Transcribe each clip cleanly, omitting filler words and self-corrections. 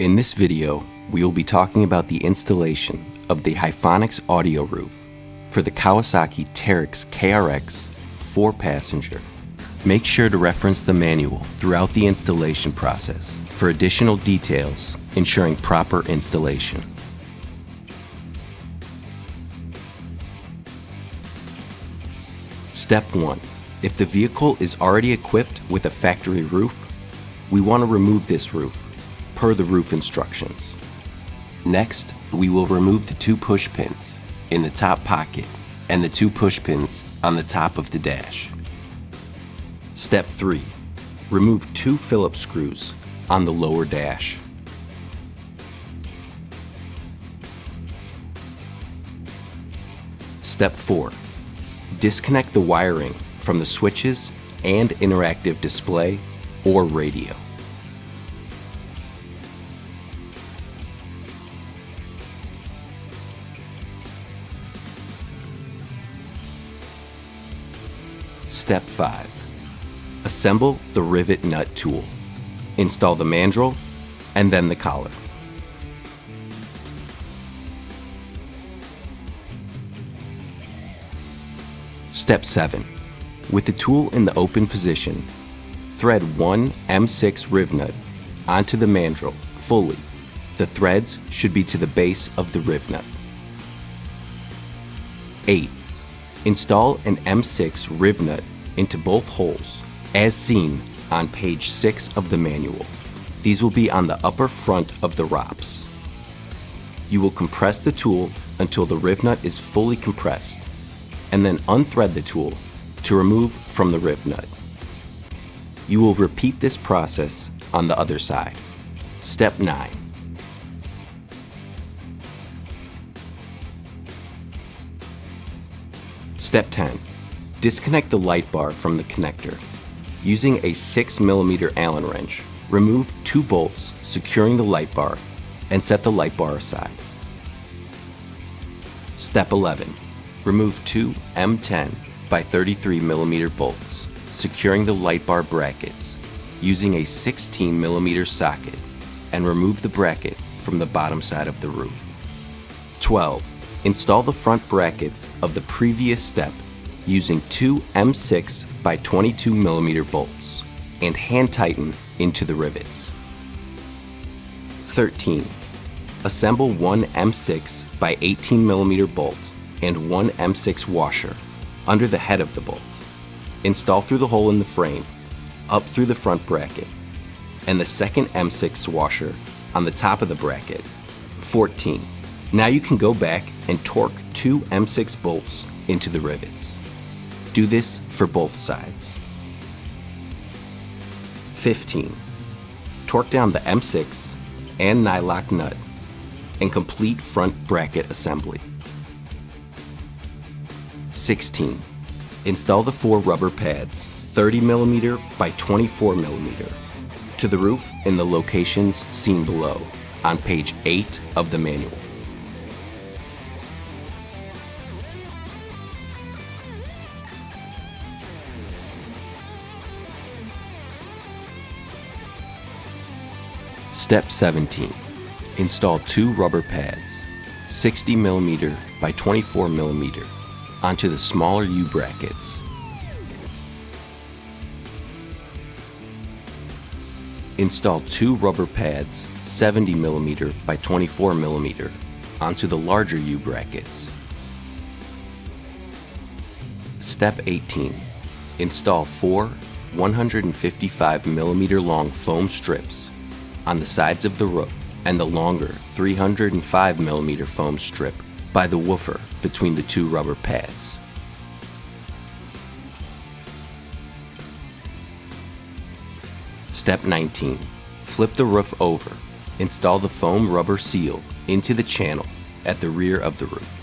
In this video, we will be talking about the installation of the Hyphonics audio roof for the Kawasaki KRX 4-passenger. Make sure to reference the manual throughout the installation process for additional details ensuring proper installation. Step 1. If the vehicle is already equipped with a factory roof, we want to remove this roof per the roof instructions. Next, we will remove the 2 push pins in the top pocket and the 2 push pins on the top of the dash. Step 3. Remove 2 Phillips screws on the lower dash. Step 4. Disconnect the wiring from the switches and interactive display or radio. Step 5. Assemble the rivet nut tool. Install the mandrel and then the collar. Step 7. With the tool in the open position, thread 1 M6 riv nut onto the mandrel fully. The threads should be to the base of the riv nut. 8. Install an M6 riv nut into both holes, as seen on page 6 of the manual. These will be on the upper front of the ROPS. You will compress the tool until the riv nut is fully compressed, and then unthread the tool to remove from the riv nut. You will repeat this process on the other side. Step 9. Step 10. Disconnect the light bar from the connector. Using a 6mm Allen wrench, remove 2 bolts securing the light bar and set the light bar aside. Step 11. Remove 2 M10 by 33mm bolts, securing the light bar brackets using a 16mm socket, and remove the bracket from the bottom side of the roof. 12. Install the front brackets of the previous step using 2 M6 by 22mm bolts and hand tighten into the rivets. 13. Assemble 1 M6 by 18mm bolt and 1 M6 washer under the head of the bolt. Install through the hole in the frame, up through the front bracket, and the second M6 washer on the top of the bracket. 14. Now you can go back and torque 2 M6 bolts into the rivets. Do this for both sides. 15. Torque down the M6 and nylock nut and complete front bracket assembly. 16. Install the 4 rubber pads, 30mm by 24mm, to the roof in the locations seen below on page 8 of the manual. Step 17. Install 2 rubber pads, 60mm by 24mm, onto the smaller U-brackets. Install 2 rubber pads, 70mm by 24mm, onto the larger U-brackets. Step 18. Install 4 155mm long foam strips on the sides of the roof and the longer 305mm foam strip by the woofer between the 2 rubber pads. Step 19. Flip the roof over. Install the foam rubber seal into the channel at the rear of the roof.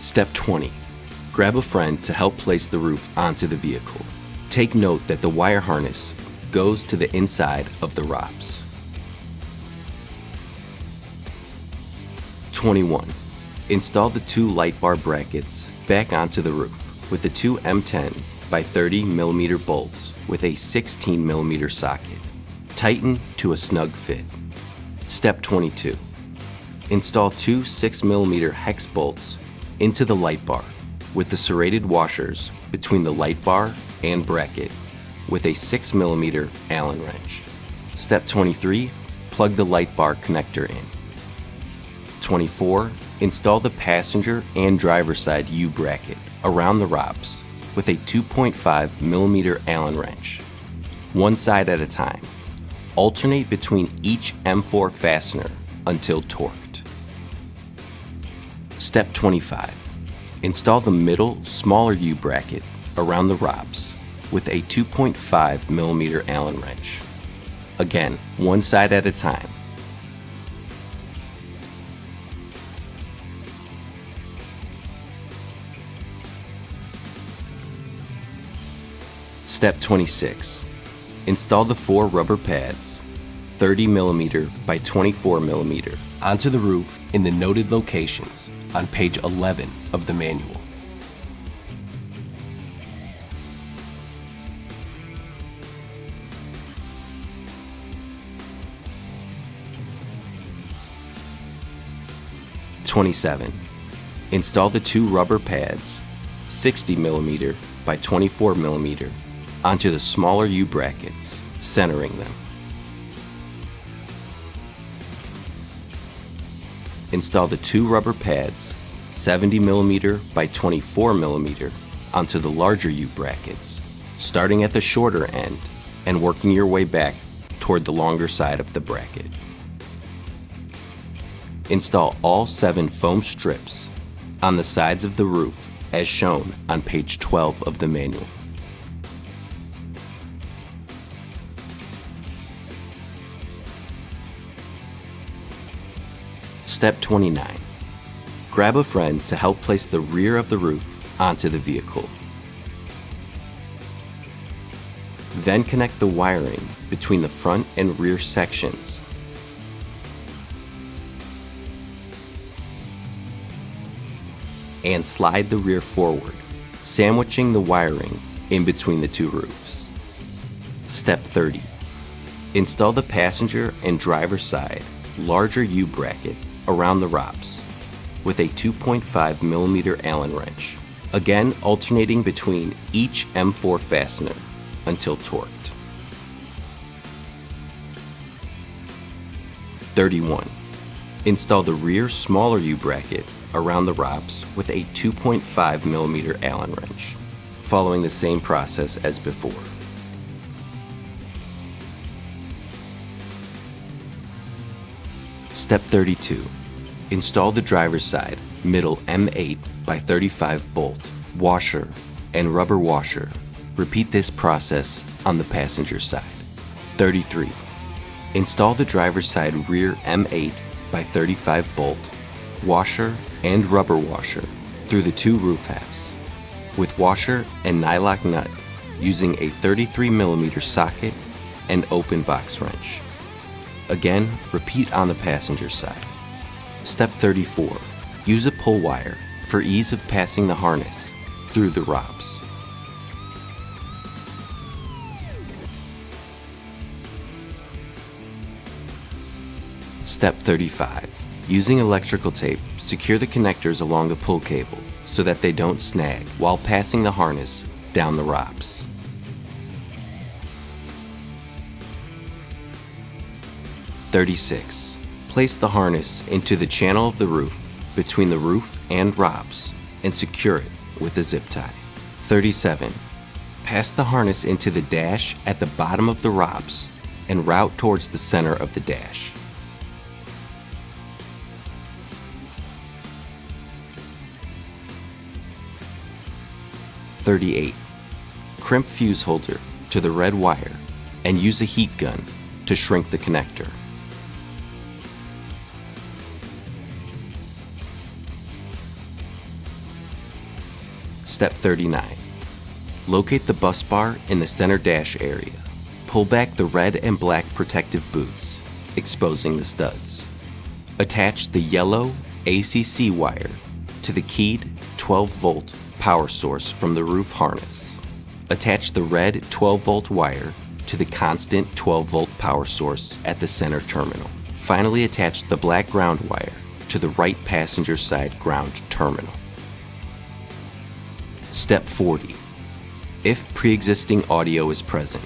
Step 20. Grab a friend to help place the roof onto the vehicle. Take note that the wire harness goes to the inside of the ROPS. 21. Install the 2 light bar brackets back onto the roof with the 2 M10 by 30mm bolts with a 16mm socket. Tighten to a snug fit. Step 22. Install two 6mm hex bolts into the light bar with the serrated washers between the light bar and bracket with a 6mm Allen wrench. Step 23. Plug the light bar connector in. 24. Install the passenger and driver side U-bracket around the ROPS with a 2.5mm Allen wrench, one side at a time. Alternate between each M4 fastener until torqued. Step 25. Install the middle, smaller U-bracket around the ROPS with a 2.5mm Allen wrench. Again, one side at a time. Step 26. Install the four rubber pads, 30mm by 24mm, onto the roof in the noted locations on page 11 of the manual. Install the two rubber pads, 60mm by 24mm, onto the smaller U-brackets, centering them. Install the two rubber pads, 70mm by 24mm, onto the larger U-brackets, starting at the shorter end and working your way back toward the longer side of the bracket. Install all 7 foam strips on the sides of the roof as shown on page 12 of the manual. Step 29. Grab a friend to help place the rear of the roof onto the vehicle. Then connect the wiring between the front and rear sections. And slide the rear forward, sandwiching the wiring in between the two roofs. Step 30. Install the passenger and driver side larger U-bracket around the ROPS with a 2.5mm Allen wrench, again alternating between each M4 fastener until torqued. 31. Install the rear smaller U-bracket around the ROPS with a 2.5mm Allen wrench, following the same process as before. Step 32. Install the driver's side middle M8 by 35 bolt, washer, and rubber washer. Repeat this process on the passenger side. 33. Install the driver's side rear M8 by 35 bolt, washer, and rubber washer through the two roof halves, with washer and nylock nut using a 33mm socket and open box wrench. Again, repeat on the passenger side. Step 34. Use a pull wire for ease of passing the harness through the ROPS. Step 35. Using electrical tape, secure the connectors along the pull cable so that they don't snag while passing the harness down the ROPS. Place the harness into the channel of the roof between the roof and ROPS and secure it with a zip tie. 37. Pass the harness into the dash at the bottom of the ROPS and route towards the center of the dash. 38. Crimp fuse holder to the red wire and use a heat gun to shrink the connector. Step 39. Locate the bus bar in the center dash area. Pull back the red and black protective boots, exposing the studs. Attach the yellow ACC wire to the keyed 12-volt power source from the roof harness. Attach the red 12-volt wire to the constant 12-volt power source at the center terminal. Finally, attach the black ground wire to the right passenger side ground terminal. Step 40. If pre-existing audio is present,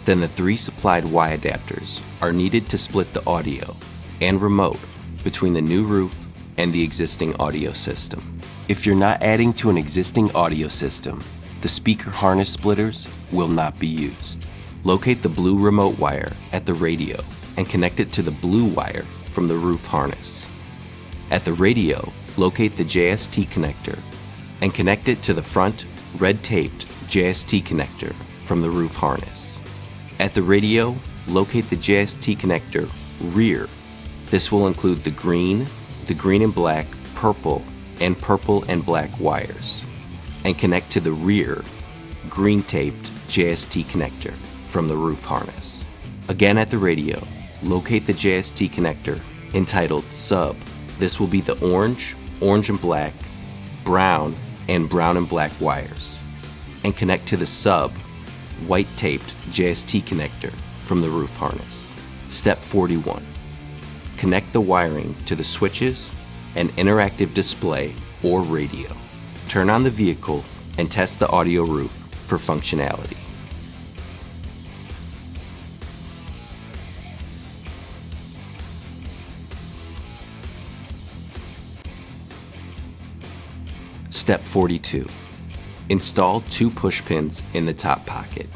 then the 3 supplied Y adapters are needed to split the audio and remote between the new roof and the existing audio system. If you're not adding to an existing audio system, the speaker harness splitters will not be used. Locate the blue remote wire at the radio and connect it to the blue wire from the roof harness. At the radio, locate the JST connector and connect it to the front red-taped JST connector from the roof harness. At the radio, locate the JST connector rear. This will include the green and black, purple and black wires, and connect to the rear green-taped JST connector from the roof harness. Again at the radio, locate the JST connector entitled Sub. This will be the orange and black, brown and black wires, and connect to the sub white-taped JST connector from the roof harness. Step 41. Connect the wiring to the switches and interactive display or radio. Turn on the vehicle and test the audio roof for functionality. Step 42. Install 2 push pins in the top pocket.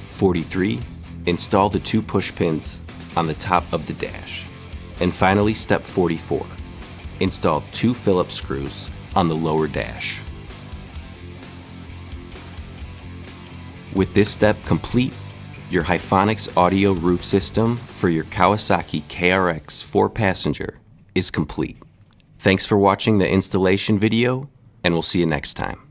43. Install the 2 push pins on the top of the dash. And finally, step 44. Install 2 Phillips screws on the lower dash. With this step complete, your Hyphonics audio roof system for your Kawasaki KRX 4-passenger is complete. Thanks for watching the installation video, and we'll see you next time.